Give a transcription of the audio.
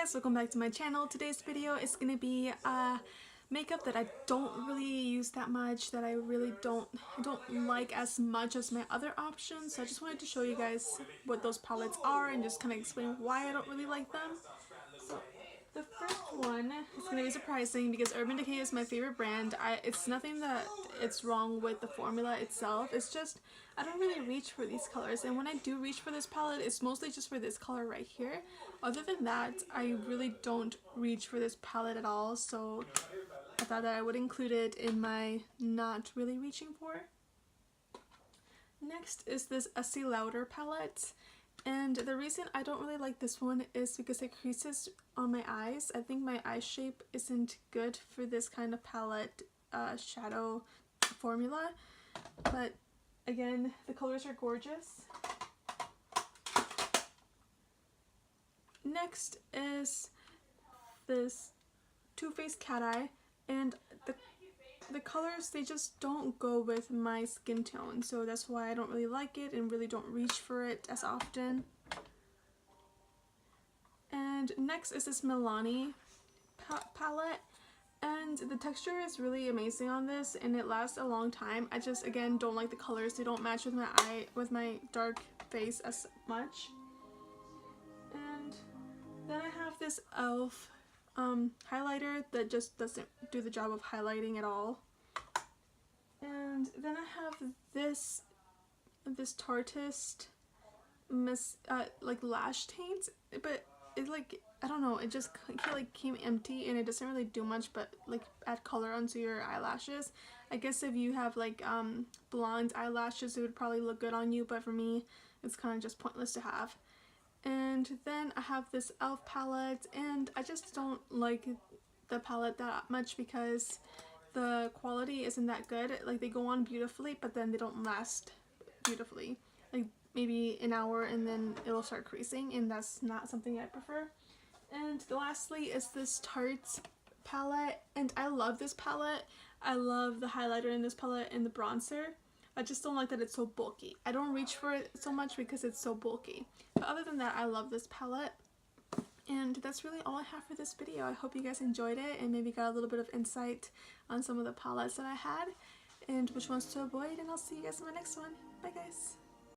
guys, welcome back to my channel. Today's video is going to be makeup that I don't really use that much, that I really don't like as much as my other options. So I just wanted to show you guys what those palettes are and just kind of explain why I don't really like them. So the first one is going to be surprising because Urban Decay is my favorite brand. It's nothing that it's wrong with the formula itself. It's just I don't really reach for these colors, and when I do reach for this palette, it's mostly just for this color right here. Other than that, I really don't reach for this palette at all, so I thought that I would include it in my not really reaching for. Next is this xkiliya palette. And the reason I don't really like this one is because it creases on my eyes. I think my eye shape isn't good for this kind of palette shadow formula. But again, the colors are gorgeous. Next is this Too Faced Cat Eye. And the colors, they just don't go with my skin tone, so that's why I don't really like it and really don't reach for it as often. And next is this Milani palette, and the texture is really amazing on this and it lasts a long time. I just again don't like the colors. They don't match with my dark face as much. And then I have this e.l.f. highlighter that just doesn't do the job of highlighting at all. And then I have this Tarteist like lash taint, but it like, I don't know, it just like came empty and it doesn't really do much but like add color onto your eyelashes. I guess if you have like blonde eyelashes it would probably look good on you, but for me it's kind of just pointless to have. And then I have this e.l.f. palette, and I just don't like the palette that much because the quality isn't that good. Like, they go on beautifully, but then they don't last beautifully. Like, maybe an hour and then it'll start creasing, and that's not something I prefer. And lastly is this Tarte palette, and I love this palette. I love the highlighter in this palette and the bronzer. I just don't like that it's so bulky. I don't reach for it so much because it's so bulky. But other than that, I love this palette. And that's really all I have for this video. I hope you guys enjoyed it and maybe got a little bit of insight on some of the palettes that I had and which ones to avoid. And I'll see you guys in my next one. Bye guys!